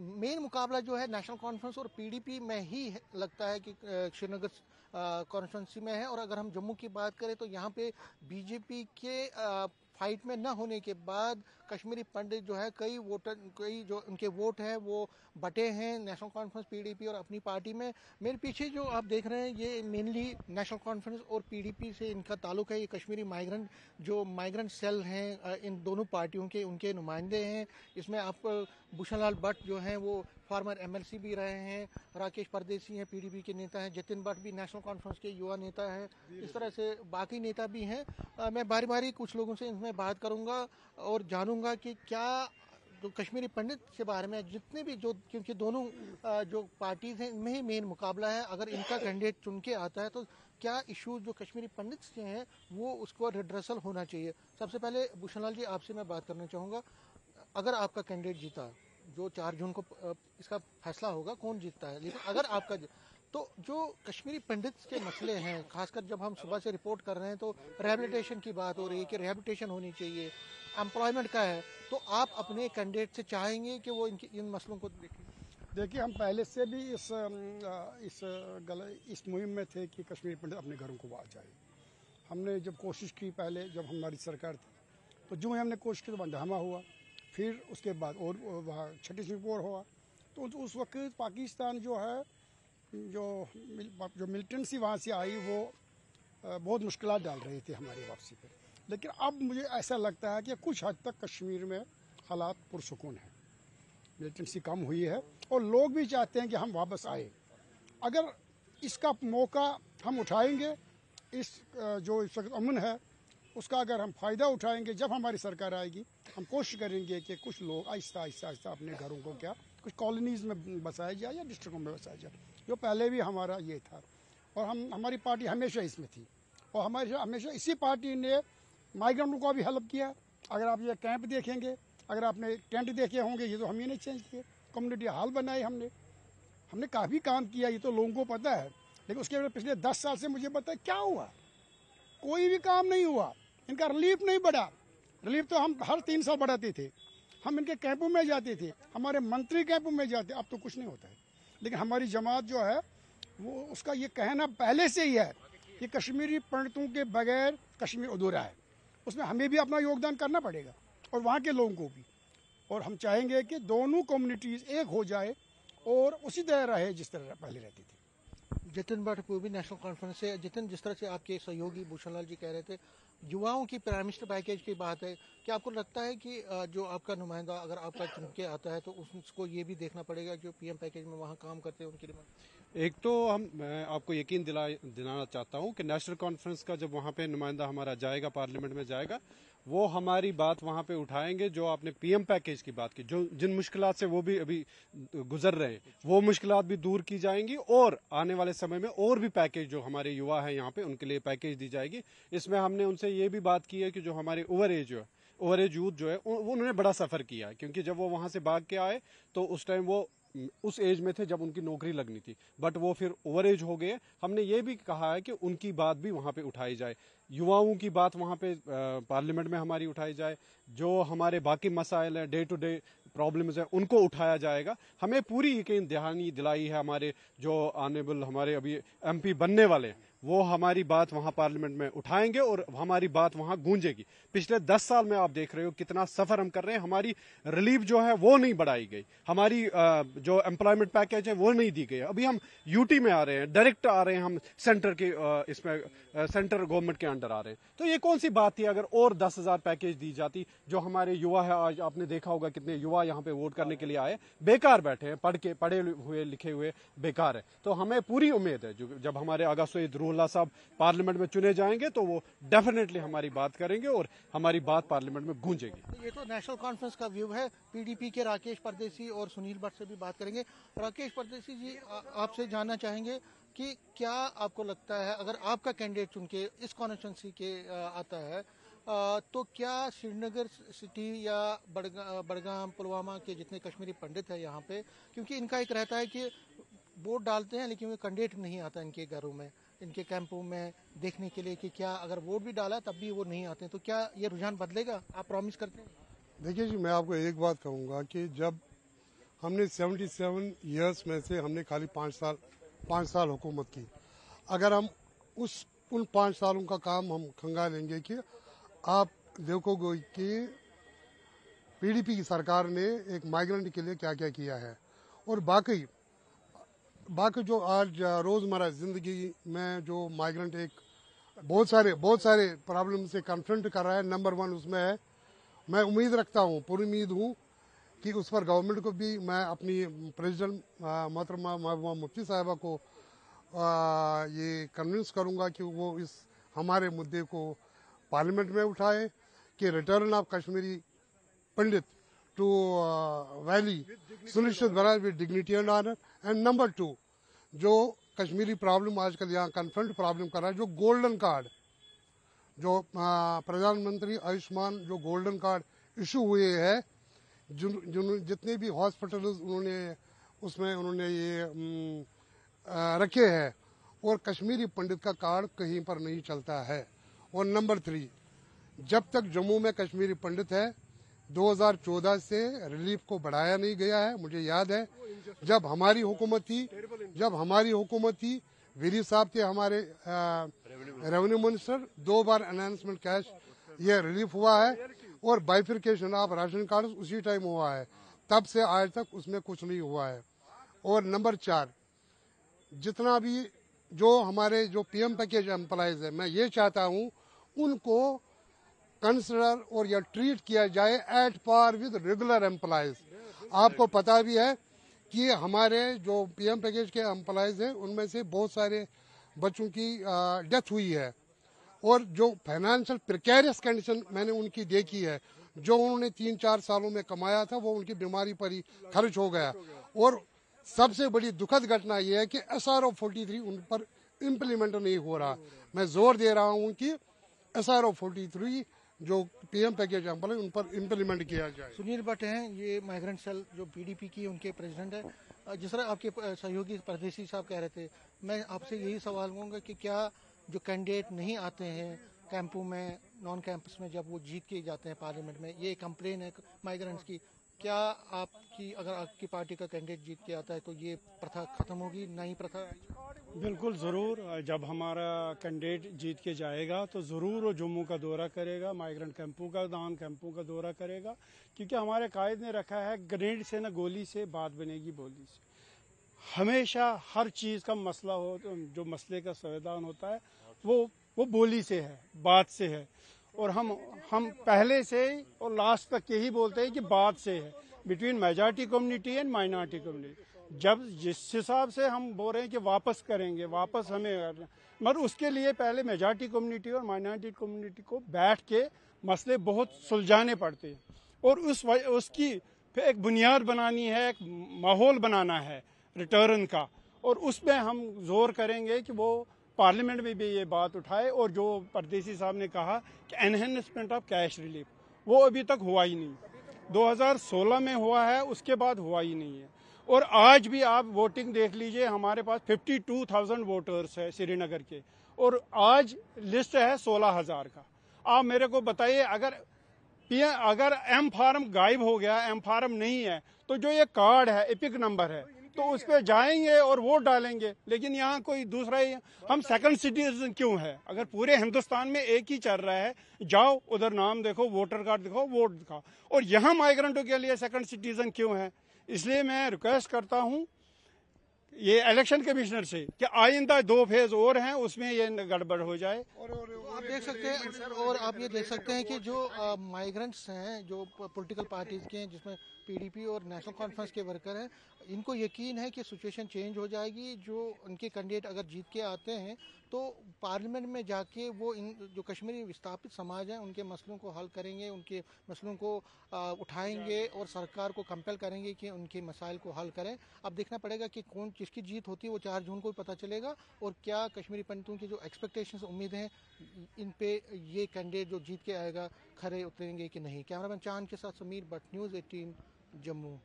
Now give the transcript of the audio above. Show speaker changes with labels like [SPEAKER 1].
[SPEAKER 1] Main मुकाबला जो है नेशनल कॉन्फ्रेंस और पीडीपी में ही लगता है कि श्रीनगर कॉन्स्टिट्यूंसी में है। और अगर हम जम्मू की बात करें तो यहाँ पे बीजेपी के फाइट में न होने के बाद कश्मीरी पंडित जो है कई जो उनके वोट हैं वो बटे हैं नेशनल कॉन्फ्रेंस पीडीपी और अपनी पार्टी में। मेरे पीछे जो आप देख रहे हैं ये मेनली नेशनल कॉन्फ्रेंस और पीडीपी से इनका ताल्लुक है। ये कश्मीरी माइग्रेंट सेल हैं इन दोनों पार्टियों के, उनके नुमाइंदे हैं। इसमें आप भूषण लाल भट्ट जो हैं वो फॉर्मर एमएलसी भी रहे हैं, राकेश परदेसी हैं पीडीपी के नेता हैं, जतिन भट्ट भी नेशनल कॉन्फ्रेंस के युवा नेता हैं, इस तरह से बाकी नेता भी हैं। मैं बारी बारी कुछ लोगों से इसमें बात करूंगा और जानूंगा कि क्या जो कश्मीरी पंडित के बारे में जितने भी क्योंकि दोनों जो पार्टीज हैं इनमें ही मेन मुकाबला है। अगर इनका कैंडिडेट चुन के आता है तो क्या इशूज जो कश्मीरी पंडित के हैं वो उसको रिड्रेसल होना चाहिए। सबसे पहले भूषण लाल जी आपसे मैं बात करना चाहूँगा, अगर आपका कैंडिडेट जीता, जो 4 जून को इसका फैसला होगा कौन जीतता है, लेकिन अगर आपका तो जो कश्मीरी पंडित के मसले हैं, खासकर जब हम सुबह से रिपोर्ट कर रहे हैं तो रिहेबिलिटेशन की बात हो रही है कि रिहेबिलिटेशन होनी चाहिए, एम्प्लॉयमेंट का है, तो आप अपने कैंडिडेट से चाहेंगे कि वो इन मसलों को देखें।
[SPEAKER 2] देखिए, हम पहले से भी इस मुहिम में थे कि कश्मीरी पंडित अपने घरों को आ जाए। हमने जब कोशिश की, पहले जब हमारी सरकार थी तो जो हमने कोशिश की तो बंदहमा हुआ, फिर उसके बाद और वहाँ छठी सिंहपुर हुआ। तो उस वक्त पाकिस्तान जो है जो मिलिटेंसी वहाँ से आई वो बहुत मुश्किलात डाल रही थी हमारी वापसी पर। लेकिन अब मुझे ऐसा लगता है कि कुछ हद तक कश्मीर में हालात पुरसुकून है, मिलिटेंसी कम हुई है और लोग भी चाहते हैं कि हम वापस आए। अगर इसका मौका हम उठाएंगे, इस जो इस वक्त अमन है उसका अगर हम फ़ायदा उठाएंगे, जब हमारी सरकार आएगी हम कोशिश करेंगे कि कुछ लोग आहिस्ता आहिस्ता अपने घरों को कुछ कॉलोनीज़ में बसाया जाए या डिस्ट्रिक्टों में बसाया जाए, जो पहले भी हमारा ये था। और हमारी पार्टी हमेशा इसमें थी और हमेशा इसी पार्टी ने माइग्रेंटों को भी हेल्प किया। अगर आप ये कैंप देखेंगे, अगर आपने टेंट देखे होंगे, ये तो हम ही नहीं चेंज किए, कम्युनिटी हॉल बनाए हमने काफ़ी काम किया, ये तो लोगों को पता है। लेकिन उसके बाद पिछले 10 साल से मुझे पता है क्या हुआ, कोई भी काम नहीं हुआ, इनका रिलीफ नहीं बढ़ा। रिलीफ तो हम हर 3 साल बढ़ाते थे, हम इनके कैंपों में जाते थे, हमारे मंत्री कैंपों में जाते, अब तो कुछ नहीं होता है। लेकिन हमारी जमात जो है वो उसका ये कहना पहले से ही है कि कश्मीरी पंडितों के बगैर कश्मीर अधूरा है, उसमें हमें भी अपना योगदान करना पड़ेगा और वहाँ के लोगों को भी। और हम चाहेंगे कि दोनों कम्युनिटीज़ एक हो जाए और उसी तरह रहे जिस तरह पहले रहती थी।
[SPEAKER 1] जतिन भट्ट पूर्वी नेशनल कॉन्फ्रेंस से, जितिन, जिस तरह से आपके सहयोगी भूषण लाल जी कह रहे थे युवाओं की प्राइम मिनिस्टर पैकेज की बात है, क्या आपको लगता है कि जो आपका नुमाइंदा अगर आपका चुन के आता है तो उसको ये भी देखना पड़ेगा जो पीएम पैकेज में वहाँ काम करते हैं उनके लिए?
[SPEAKER 3] एक तो मैं आपको यकीन दिलाना चाहता हूँ कि नेशनल कॉन्फ्रेंस का जब वहाँ पे नुमाइंदा हमारा जाएगा, पार्लियामेंट में जाएगा, वो हमारी बात वहाँ पे उठाएंगे। जो आपने पीएम पैकेज की बात की, जो जिन मुश्किलात से वो भी अभी गुजर रहे हैं, वो मुश्किलात भी दूर की जाएंगी और आने वाले समय में और भी पैकेज जो हमारे युवा हैं यहाँ पे उनके लिए पैकेज दी जाएगी। इसमें हमने उनसे ये भी बात की है कि जो हमारे ओवर एज यूथ जो है उन्होंने बड़ा सफर किया है, क्योंकि जब वो वहाँ से भाग के आए तो उस टाइम वो उस एज में थे जब उनकी नौकरी लगनी थी, बट वो फिर ओवर एज हो गए। हमने ये भी कहा है कि उनकी बात भी वहाँ पे उठाई जाए, युवाओं की बात वहाँ पे पार्लियामेंट में हमारी उठाई जाए, जो हमारे बाकी मसाइल हैं, डे टू डे प्रॉब्लम्स हैं, उनको उठाया जाएगा। हमें पूरी यकीन दहानी दिलाई है हमारे जो ऑनरेबल हमारे अभी एमपी बनने वाले, वो हमारी बात वहाँ पार्लियामेंट में उठाएंगे और हमारी बात वहाँ गूंजेगी। पिछले 10 साल में आप देख रहे हो कितना सफर हम कर रहे हैं, हमारी रिलीफ जो है वो नहीं बढ़ाई गई, हमारी जो एम्प्लॉयमेंट पैकेज है वो नहीं दी गई। अभी हम यूटी में आ रहे हैं, डायरेक्ट आ रहे हैं, हम सेंटर के इसमें सेंटर गवर्नमेंट के अंडर आ रहे हैं। तो ये कौन सी बात थी अगर और 10,000 पैकेज दी जाती। जो हमारे युवा है, आज आपने देखा होगा कितने युवा यहाँ पे वोट करने के लिए आए, बेकार बैठे हैं, पढ़े हुए लिखे हुए बेकार है। तो हमें पूरी उम्मीद है जब हमारे आगा सईद रूहुल्लाह साहब पार्लियामेंट में चुने जाएंगे तो वो डेफिनेटली हमारी बात करेंगे और हमारी बात पार्लियामेंट में गूंजेगी।
[SPEAKER 1] ये तो नेशनल कॉन्फ्रेंस का व्यू है। पीडीपी के राकेश परदेसी और सुनील भट्ट से भी बात करेंगे। राकेश परदेसी जी, आपसे जानना चाहेंगे कि क्या आपको लगता है अगर आपका कैंडिडेट चुन के इस कॉन्स्टिट्यूंसी के आता है तो क्या श्रीनगर सिटी या बड़गाम पुलवामा के जितने कश्मीरी पंडित हैं यहाँ पे, क्योंकि इनका एक रहता है कि वोट डालते हैं लेकिन वो कैंडिडेट नहीं आता इनके घरों में, इनके कैंपों में देखने के लिए कि क्या अगर वोट भी डाला तब भी वो नहीं आते हैं, तो क्या ये रुझान बदलेगा? आप प्रॉमिस करते हैं?
[SPEAKER 4] देखिए जी, मैं आपको एक बात कहूँगा कि जब हमने 77 ईयर्स में से हमने खाली 5 साल हुकूमत की। अगर हम उन 5 सालों का काम हम खंगालेंगे कि आप देखोगे कि पीडीपी की सरकार ने एक माइग्रेंट के लिए क्या क्या किया है। और बाकी जो आज रोज़मर्रा ज़िंदगी में जो माइग्रेंट एक बहुत सारे प्रॉब्लम से कन्फ्रंट कर रहा है, नंबर 1 उसमें है। मैं उम्मीद रखता हूँ, पूरी उम्मीद हूँ कि उस पर गवर्नमेंट को भी मैं अपनी प्रेसिडेंट मोहतरमा महबूबा मुफ्ती साहिबा को ये कन्विंस करूँगा कि वो इस हमारे मुद्दे को पार्लियामेंट में उठाए कि return of Kashmiri Pandit to valley सुनिश्चित बनाए with dignity and honour. And number 2, जो कश्मीरी प्रॉब्लम आजकल यहाँ कन्फ्रंट प्रॉब्लम कर रहा है, जो गोल्डन कार्ड, जो प्रधानमंत्री आयुष्मान जो गोल्डन कार्ड इशू हुए हैं, जितने भी हॉस्पिटल्स उन्होंने ये रखे हैं, और कश्मीरी पंडित का कार्ड कहीं पर नहीं चलता है। और नंबर 3, जब तक जम्मू में कश्मीरी पंडित है 2014 से रिलीफ को बढ़ाया नहीं गया है। मुझे याद है जब हमारी हुकूमत थी वीरी साहब थे हमारे रेवेन्यू मिनिस्टर, 2 बार अनाउंसमेंट कैश ये रिलीफ हुआ है, और बाइफिकेशन ऑफ राशन कार्ड उसी टाइम हुआ है, तब से आज तक उसमें कुछ नहीं हुआ है। और नंबर 4, जितना भी जो हमारे जो पीएम पैकेज एम्प्लॉइज है, मैं ये चाहता हूँ उनको कंसिडर और या ट्रीट किया जाए at par with regular employees. आपको पता भी है कि हमारे जो पीएम पैकेज के एम्प्लॉइज हैं उनमें से बहुत सारे बच्चों की डेथ हुई है, और जो फाइनेंशियल प्रिकेरियस कंडीशन मैंने उनकी देखी है, जो उन्होंने 3-4 सालों में कमाया था वो उनकी बीमारी पर ही खर्च हो गया। और सबसे बड़ी दुखद घटना यह है कि SRO 43 उन पर इम्प्लीमेंट नहीं हो रहा। मैं जोर दे रहा हूं कि SRO 43 जो पीएम पैकेज एम्प्लॉय उन पर इम्प्लीमेंट किया जाए।
[SPEAKER 1] सुनील भट्ट हैं, ये माइग्रेंट सेल जो पीडीपी की उनके प्रेसिडेंट है। जिस तरह आपके सहयोगी परदेसी साहब कह रहे थे, मैं आपसे यही सवाल करूँगा कि क्या जो कैंडिडेट नहीं आते हैं कैंपों में, नॉन कैंपस में, जब वो जीत के जाते हैं पार्लियामेंट में, ये कंप्लेन है माइग्रेंट्स की, क्या अगर आपकी पार्टी का कैंडिडेट जीत के आता है तो ये प्रथा खत्म होगी, नई प्रथा?
[SPEAKER 5] बिल्कुल ज़रूर। जब हमारा कैंडिडेट जीत के जाएगा तो ज़रूर वो जम्मू का दौरा करेगा, माइग्रेंट कैंपों का, नॉन कैंपों का दौरा करेगा, क्योंकि हमारे कायद ने रखा है ग्रेनेड से न गोली से बात बनेगी बोली से। हमेशा हर चीज़ का मसला हो, जो मसले का समाधान होता है वो बोली से है, बात से है। और हम पहले से और लास्ट तक यही बोलते हैं कि बात से है, between majority community and minority community. जब जिस हिसाब से हम बोल रहे हैं कि वापस करेंगे, वापस हमें, मगर उसके लिए पहले मेजॉरिटी कम्युनिटी और माइनॉरिटी कम्युनिटी को बैठ के मसले बहुत सुलझाने पड़ते हैं, और उसकी फिर एक बुनियाद बनानी है, एक माहौल बनाना है रिटर्न का, और उसमें हम जोर करेंगे कि वो पार्लियामेंट में भी ये बात उठाए। और जो परदेसी साहब ने कहा कि एनहेंसमेंट ऑफ कैश रिलीफ, वो अभी तक हुआ ही नहीं। 2016 में हुआ है, उसके बाद हुआ ही नहीं है। और आज भी आप वोटिंग देख लीजिए, हमारे पास 52,000 वोटर्स है श्रीनगर के, और आज लिस्ट है 16,000 का। आप मेरे को बताइए, अगर एम फार्म गायब हो गया, एम फार्म नहीं है, तो जो ये कार्ड है, एपिक नंबर है, तो उस पर जाएंगे और वोट डालेंगे। लेकिन यहाँ कोई दूसरा ही, हम सेकंड सिटीजन क्यों है? अगर पूरे हिंदुस्तान में एक ही चल रहा है, जाओ उधर नाम देखो, वोटर कार्ड दिखाओ, वोट दिखाओ, और यहाँ माइग्रेंटों के लिए सेकंड सिटीजन क्यों है? इसलिए मैं रिक्वेस्ट करता हूँ ये इलेक्शन कमिश्नर से कि आइंदा 2 फेज और हैं, उसमें ये गड़बड़ हो जाए।
[SPEAKER 1] आप देख सकते हैं, और आप ये देख सकते हैं कि जो माइग्रेंट्स हैं, जो पॉलिटिकल पार्टीज के हैं, जिसमें पीडीपी और नेशनल कॉन्फ्रेंस के वर्कर हैं, इनको यकीन है कि सिचुएशन चेंज हो जाएगी। जो उनके कैंडिडेट अगर जीत के आते हैं तो पार्लियामेंट में जाके वो जो कश्मीरी विस्थापित समाज हैं उनके मसलों को हल करेंगे, उनके मसलों को उठाएंगे, और सरकार को कंपेल करेंगे कि उनके मसाइल को हल करें। अब देखना पड़ेगा कि कौन किसकी जीत होती है, वो 4 जून को पता चलेगा। और क्या कश्मीरी पंडितों की जो एक्सपेक्टेशंस, उम्मीदें हैं, इन पे ये कैंडिडेट जो जीत के आएगा खरे उतरेंगे कि नहीं। कैमरामैन चांद के साथ समीर भट्ट, न्यूज़ 18 जम्मू।